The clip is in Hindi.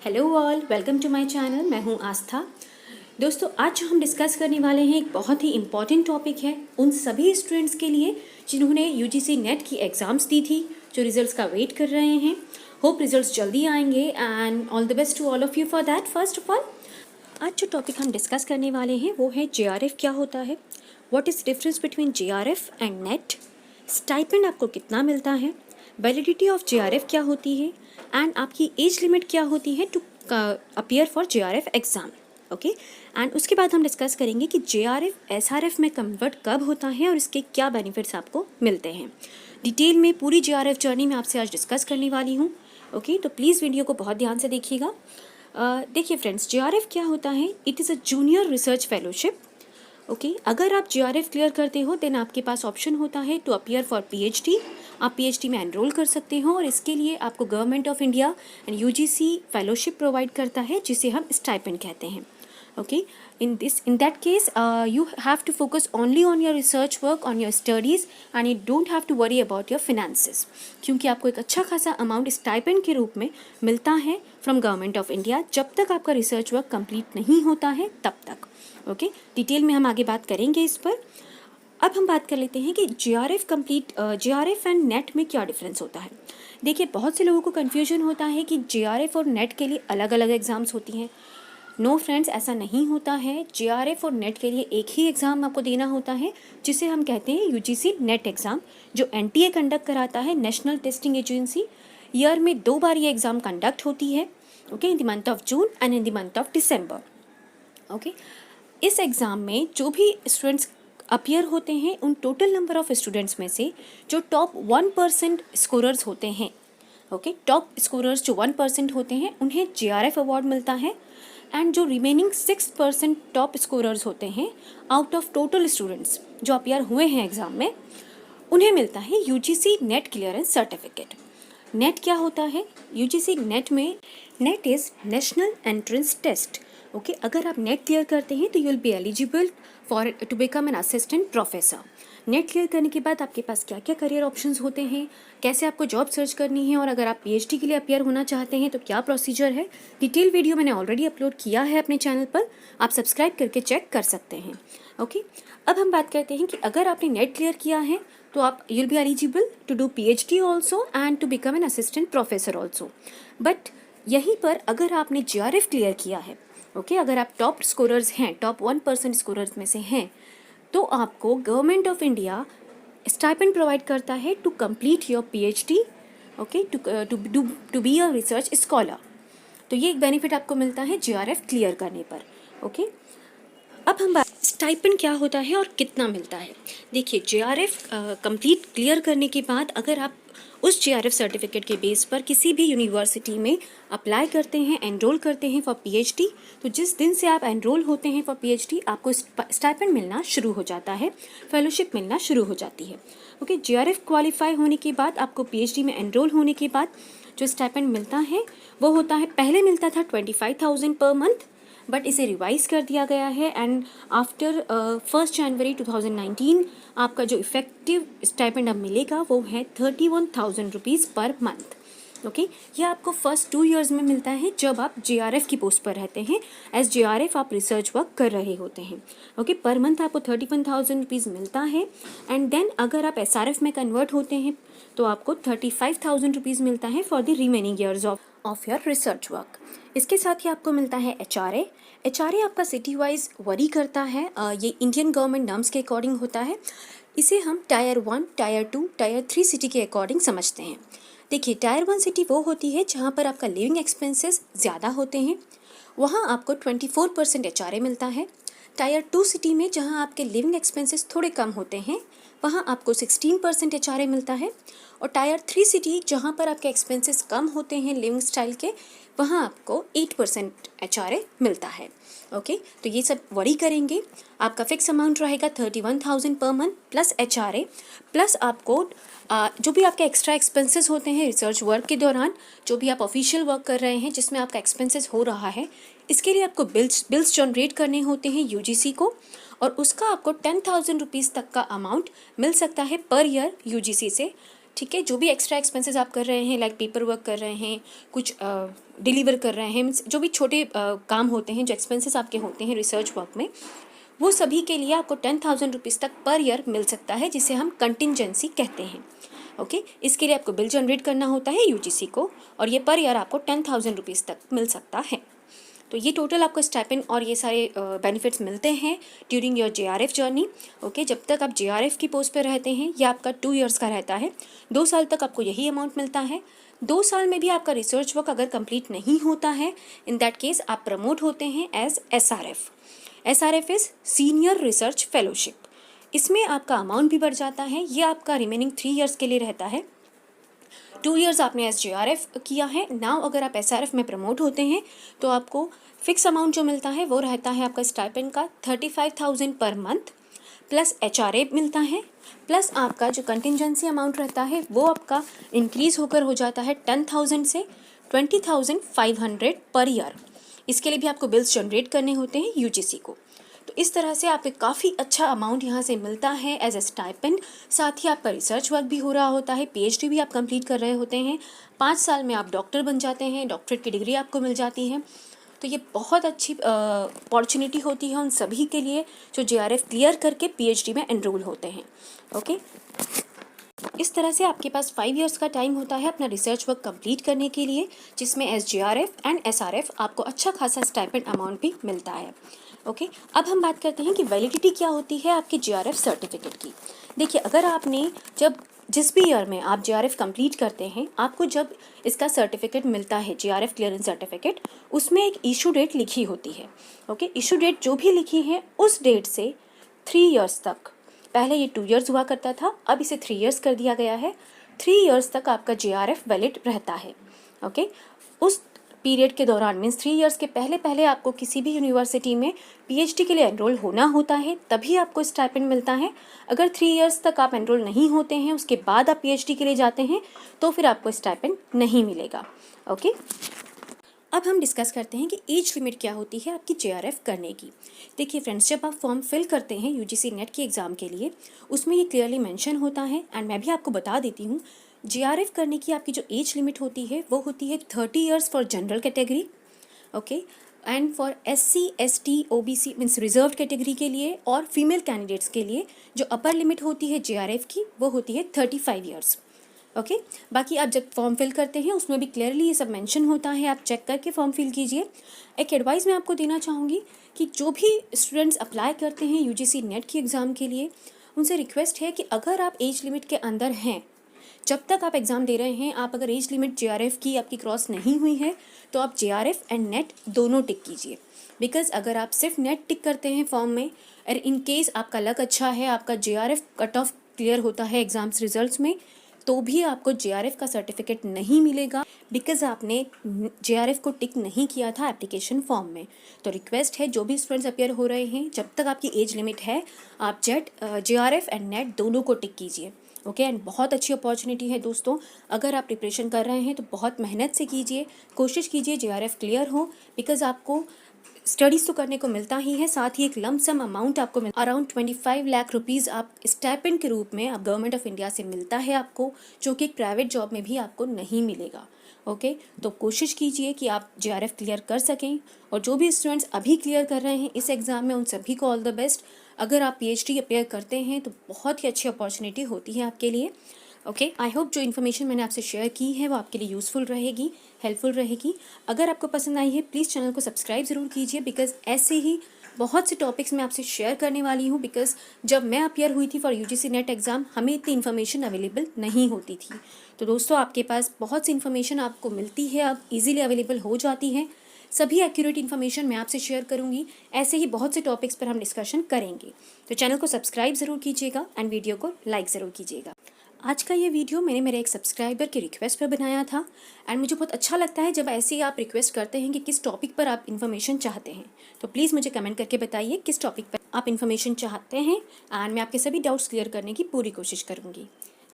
Hello all, welcome to my channel. मैं हूं आस्था। दोस्तों, आज जो हम डिस्कस करने वाले हैं एक बहुत ही इम्पॉर्टेंट टॉपिक है उन सभी स्टूडेंट्स के लिए जिन्होंने यूजीसी नेट की एग्ज़ाम्स दी थी, जो रिजल्ट्स का वेट कर रहे हैं। होप रिजल्ट्स जल्दी आएंगे and all the best to all of you for that. First of all, आज जो टॉपिक हम डिस्कस करने वाले हैं वो है जेआरएफ क्या होता है, what is difference between JRF and net, stipend आपको कितना मिलता है, वैलिडिटी ऑफ जेआरएफ क्या होती है एंड आपकी एज लिमिट क्या होती है to appear for JRF exam. Okay, and उसके बाद हम डिस्कस करेंगे कि जेआरएफ एसआरएफ में कन्वर्ट कब होता है और इसके क्या बेनिफिट्स आपको मिलते हैं। डिटेल में पूरी जेआरएफ जर्नी में आपसे आज डिस्कस करने वाली हूँ। ओके, तो प्लीज़ वीडियो को बहुत ध्यान से देखिएगा। देखिए फ्रेंड्स, जेआरएफ क्या होता है? It is a junior research fellowship. Okay, अगर आप जेआरएफ क्लियर करते हो देन आपके पास ऑप्शन होता है टू अपीयर फॉर पीएचडी। आप पीएचडी में एनरोल कर सकते हो और इसके लिए आपको government of India and UGC fellowship provide करता है, जिसे हम स्टाइपेंड कहते हैं। Okay, in that case you have to focus only on your research work, on your studies, and you don't have to worry about your finances, क्योंकि आपको एक अच्छा खासा अमाउंट स्टाइपेंड के रूप में मिलता है फ्रॉम गवर्नमेंट ऑफ इंडिया जब तक आपका रिसर्च वर्क कंप्लीट नहीं होता है तब तक। ओके, डिटेल में हम आगे बात करेंगे इस पर। अब हम बात कर लेते हैं कि जेआरएफ एंड नेट में क्या डिफरेंस होता है। देखिए, बहुत से लोगों को कन्फ्यूजन होता है कि जेआरएफ और नेट के लिए अलग अलग एग्ज़ाम्स होती हैं। नो फ्रेंड्स, ऐसा नहीं होता है। जेआरएफ और नेट के लिए एक ही एग्ज़ाम आपको देना होता है, जिसे हम कहते हैं यूजीसी नेट एग्ज़ाम, जो एनटीए कंडक्ट कराता है, नेशनल टेस्टिंग एजेंसी। ईयर में 2 बार ये एग्ज़ाम कंडक्ट होती है। Okay, in the month of June and in the month of December. Okay, इस एग्ज़ाम में जो भी स्टूडेंट्स अपीयर होते हैं, उन टोटल नंबर ऑफ स्टूडेंट्स में से जो टॉप 1% स्कोरर्स होते हैं, ओके, टॉप स्कोरर्स जो 1% होते हैं, उन्हें जेआरएफ अवार्ड मिलता है। एंड जो रिमेनिंग 6% टॉप स्कोरर्स होते हैं आउट ऑफ टोटल स्टूडेंट्स जो अपीयर हुए हैं एग्ज़ाम में, उन्हें मिलता है UGC NET clearance certificate. NET क्या होता है? यूजीसी नेट में NET is national entrance test. Okay, अगर आप नेट क्लियर करते हैं तो you will be eligible for to become an assistant professor. NET clear करने के बाद आपके पास क्या क्या करियर ऑप्शंस होते हैं, कैसे आपको जॉब सर्च करनी है, और अगर आप पीएचडी के लिए अपीयर होना चाहते हैं तो क्या प्रोसीजर है। डिटेल वीडियो मैंने ऑलरेडी अपलोड किया है अपने चैनल पर, आप सब्सक्राइब करके चेक कर सकते हैं। ओके, अब हम बात करते हैं कि अगर आपने नेट क्लियर किया है तो आप you will be eligible to do PhD also and to become an assistant professor also. But यहीं पर अगर आपने जेआरएफ क्लियर किया है, ओके, अगर आप टॉप स्कोरर्स हैं, टॉप 1% स्कोरर्स में से हैं, तो आपको government of India stipend provide करता है to complete your PhD, okay, to be a research scholar. तो ये एक बेनिफिट आपको मिलता है जेआरएफ क्लियर करने पर। ओके, अब हम बात स्टाइपेंड क्या होता है और कितना मिलता है। देखिए, जेआरएफ कंप्लीट क्लियर करने के बाद अगर आप उस जेआरएफ सर्टिफिकेट के बेस पर किसी भी यूनिवर्सिटी में अप्लाई करते हैं, एनरोल करते हैं फॉर पीएचडी, तो जिस दिन से आप एनरोल होते हैं फॉर पीएचडी आपको स्टाइपेंड मिलना शुरू हो जाता है, फेलोशिप मिलना शुरू हो जाती है। ओके, जेआरएफ क्वालिफाई होने के बाद आपको पीएचडी में एनरोल होने के बाद जो स्टाइपेंड मिलता है वो होता है, पहले मिलता था 25,000 पर मंथ, बट इसे रिवाइज कर दिया गया है एंड आफ्टर 1 जनवरी 2019 आपका जो इफेक्टिव स्टाइपेंड अब मिलेगा वो है 31,000 रुपीज़ पर मंथ। ओके, यह आपको फर्स्ट 2 ईयर्स में मिलता है जब आप जेआरएफ की पोस्ट पर रहते हैं। एज जेआरएफ आप रिसर्च वर्क कर रहे होते हैं। ओके, पर मंथ आपको 31,000 रुपीज़ मिलता है एंड देन अगर आप एसआरएफ में कन्वर्ट होते हैं तो आपको 35,000 रुपीज़ मिलता है for the remaining years of your research work. इसके साथ ही आपको मिलता है एचआरए। एचआरए आपका सिटी वाइज वरी करता है, ये इंडियन गवर्नमेंट नॉर्म्स के अकॉर्डिंग होता है। इसे हम टायर 1, टायर 2, टायर 3 सिटी के अकॉर्डिंग समझते हैं। देखिए, टायर 1 सिटी वो होती है जहाँ पर आपका लिविंग एक्सपेंसेस ज़्यादा होते हैं, वहाँ आपको 24% एचआरए मिलता है। टायर 2 सिटी में जहाँ आपके लिविंग एक्सपेंसेस थोड़े कम होते हैं, वहाँ आपको 16% एचआरए मिलता है। और टायर 3 सिटी जहाँ पर आपके एक्सपेंसेस कम होते हैं लिविंग स्टाइल के, वहाँ आपको 8% एचआरए मिलता है। ओके, तो ये सब वरी करेंगे। आपका फिक्स अमाउंट रहेगा 31,000 per month plus HRA, plus आपको जो भी आपके एक्स्ट्रा एक्सपेंसेस होते हैं रिसर्च वर्क के दौरान, जो भी आप ऑफिशियल वर्क कर रहे हैं जिसमें आपका एक्सपेंसेस हो रहा है, इसके लिए आपको बिल्स जनरेट करने होते हैं यूजीसी को, और उसका आपको 10,000 रुपीज़ तक का अमाउंट मिल सकता है पर ईयर यूजीसी से, ठीक है। जो भी एक्स्ट्रा एक्सपेंसेस आप कर रहे हैं, लाइक पेपर वर्क कर रहे हैं, कुछ डिलीवर कर रहे हैं, मीन्स जो भी छोटे काम होते हैं, जो एक्सपेंसेस आपके होते हैं रिसर्च वर्क में, वो सभी के लिए आपको 10,000 रुपीज़ तक पर ईयर मिल सकता है, जिसे हम कंटिजेंसी कहते हैं। ओके, इसके लिए आपको बिल जनरेट करना होता है यूजीसी को, और ये पर ईयर आपको 10,000 रुपीज़ तक मिल सकता है। तो ये टोटल आपको स्टाइपेंड और ये सारे बेनिफिट्स मिलते हैं during your JRF journey. Okay, जब तक आप जेआरएफ की पोस्ट पे रहते हैं, ये आपका 2 इयर्स का रहता है, 2 साल तक आपको यही अमाउंट मिलता है। 2 साल में भी आपका रिसर्च वर्क अगर कंप्लीट नहीं होता है, इन दैट केस आप प्रमोट होते हैं as SRF. SRF is senior research fellowship. इसमें आपका अमाउंट भी बढ़ जाता है, ये आपका रिमेनिंग 3 इयर्स के लिए रहता है। 2 इयर्स आपने एस जेआरएफ किया है, नाउ अगर आप एसआरएफ में प्रमोट होते हैं तो आपको फिक्स अमाउंट जो मिलता है वो रहता है आपका स्टाइपेंड का 35,000 पर मंथ, प्लस एचआरए मिलता है, प्लस आपका जो कंटिजेंसी अमाउंट रहता है वो आपका इंक्रीज़ होकर हो जाता है 10,000 से 20,500 पर ईयर। इसके लिए भी आपको बिल्स जनरेट करने होते हैं यूजीसी को। तो इस तरह से आपको काफ़ी अच्छा अमाउंट यहाँ से मिलता है एज ए स्टाइपेंड। साथ ही आपका रिसर्च वर्क भी हो रहा होता है, पीएचडी भी आप कंप्लीट कर रहे होते हैं, 5 साल में आप डॉक्टर बन जाते हैं, डॉक्टरेट की डिग्री आपको मिल जाती है। तो ये बहुत अच्छी अपॉर्चुनिटी होती है उन सभी के लिए जो जेआरएफ क्लियर करके पीएचडी में एनरोल होते हैं। ओके, इस तरह से आपके पास 5 इयर्स का टाइम होता है अपना रिसर्च वर्क कंप्लीट करने के लिए, जिसमें एस जेआरएफ एंड एसआरएफ आपको अच्छा खासा स्टाइपेंड अमाउंट भी मिलता है। ओके, अब हम बात करते हैं कि वैलिडिटी क्या होती है आपके जेआरएफ सर्टिफिकेट की। देखिए, अगर आपने जिस भी ईयर में आप जेआरएफ कंप्लीट करते हैं, आपको जब इसका सर्टिफिकेट मिलता है, जेआरएफ क्लियरेंस सर्टिफिकेट, उसमें एक इशू डेट लिखी होती है। ओके, इशू डेट जो भी लिखी है उस डेट से 3 इयर्स तक, पहले ये 2 इयर्स हुआ करता था, अब इसे 3 इयर्स कर दिया गया है, 3 इयर्स तक आपका जेआरएफ वैलिड रहता है। ओके, उस पीरियड के दौरान, मीन्स 3 इयर्स के पहले आपको किसी भी यूनिवर्सिटी में पीएचडी के लिए एनरोल होना होता है, तभी आपको स्टाइपेंड मिलता है। अगर 3 इयर्स तक आप एनरोल नहीं होते हैं, उसके बाद आप पीएचडी के लिए जाते हैं, तो फिर आपको स्टाइपेंड नहीं मिलेगा। ओके, अब हम डिस्कस करते हैं कि एज लिमिट क्या होती है आपकी जेआरएफ करने की। देखिए फ्रेंड्स, जब आप फॉर्म फिल करते हैं यूजीसी नेट के एग्ज़ाम के लिए, उसमें ये क्लियरली मेंशन होता है, एंड मैं भी आपको बता देती हूँ, जेआरएफ करने की आपकी जो एज लिमिट होती है वो होती है 30 years for general category. Okay, and for SC ST OBC means reserve category के लिए और फीमेल कैंडिडेट्स के लिए जो अपर लिमिट होती है जेआरएफ की वो होती है 35 इयर्स। ओके, बाकी आप जब फॉर्म फिल करते हैं उसमें भी क्लियरली ये सब मेंशन होता है, आप चेक करके फॉर्म फिल कीजिए। एक एडवाइस मैं आपको देना चाहूँगी कि जो भी स्टूडेंट्स अप्लाई करते हैं यूजीसी नेट की एग्ज़ाम के लिए, उनसे रिक्वेस्ट है कि अगर आप एज लिमिट के अंदर हैं, जब तक आप एग्ज़ाम दे रहे हैं, आप अगर एज लिमिट जेआरएफ की आपकी क्रॉस नहीं हुई है, तो आप जेआरएफ एंड नेट दोनों टिक कीजिए। बिकॉज अगर आप सिर्फ नेट टिक करते हैं फॉर्म में, और इन केस आपका लक अच्छा है, आपका जेआरएफ कट ऑफ क्लियर होता है एग्ज़ाम्स रिजल्ट्स में, तो भी आपको जेआरएफ का सर्टिफिकेट नहीं मिलेगा, बिकॉज आपने जेआरएफ को टिक नहीं किया था एप्लीकेशन फॉर्म में। तो रिक्वेस्ट है, जो भी स्टूडेंट्स अपियर हो रहे हैं, जब तक आपकी एज लिमिट है, आप जेआरएफ एंड नेट दोनों को टिक कीजिए। ओके, एंड बहुत अच्छी अपॉर्चुनिटी है दोस्तों। अगर आप प्रिपरेशन कर रहे हैं तो बहुत मेहनत से कीजिए, कोशिश कीजिए जेआरएफ क्लियर हो, बिकॉज आपको स्टडीज़ तो करने को मिलता ही है, साथ ही एक लम सम अमाउंट आपको अराउंड 25 लाख रुपीज़ आप स्टाइपेंड के रूप में आप गवर्नमेंट ऑफ इंडिया से मिलता है आपको, जो कि एक प्राइवेट जॉब में भी आपको नहीं मिलेगा। ओके, तो कोशिश कीजिए कि आप जेआरएफ क्लियर कर सकें, और जो भी स्टूडेंट्स अभी क्लियर कर रहे हैं इस एग्ज़ाम में, उन सभी को ऑल द बेस्ट। अगर आप पीएचडी अपेयर करते हैं तो बहुत ही अच्छी अपॉर्चुनिटी होती है आपके लिए। ओके, आई होप जो इन्फॉर्मेशन मैंने आपसे शेयर की है वो आपके लिए यूज़फुल रहेगी, हेल्पफुल रहेगी। अगर आपको पसंद आई है, प्लीज़ चैनल को सब्सक्राइब ज़रूर कीजिए, बिकॉज ऐसे ही बहुत से टॉपिक्स मैं आपसे शेयर करने वाली हूँ। बिकॉज जब मैं अपियर हुई थी फॉर यूजीसी नेट एग्ज़ाम, हमें इतनी इन्फॉर्मेशन अवेलेबल नहीं होती थी। तो दोस्तों, आपके पास बहुत सी इन्फॉर्मेशन आपको मिलती है, अब ईजिली अवेलेबल हो जाती है। सभी एक्यूरेट इन्फॉर्मेशन मैं आपसे शेयर करूँगी। ऐसे ही बहुत से टॉपिक्स पर हम डिस्कशन करेंगे। तो चैनल को सब्सक्राइब ज़रूर कीजिएगा एंड वीडियो को लाइक ज़रूर कीजिएगा। आज का ये वीडियो मैंने मेरे एक सब्सक्राइबर की रिक्वेस्ट पर बनाया था, एंड मुझे बहुत अच्छा लगता है जब ऐसे ही आप रिक्वेस्ट करते हैं कि किस टॉपिक पर आप इन्फॉर्मेशन चाहते हैं। तो प्लीज़ मुझे कमेंट करके बताइए किस टॉपिक पर आप इन्फॉर्मेशन चाहते हैं, एंड मैं आपके सभी डाउट्स क्लियर करने की पूरी कोशिश करूँगी।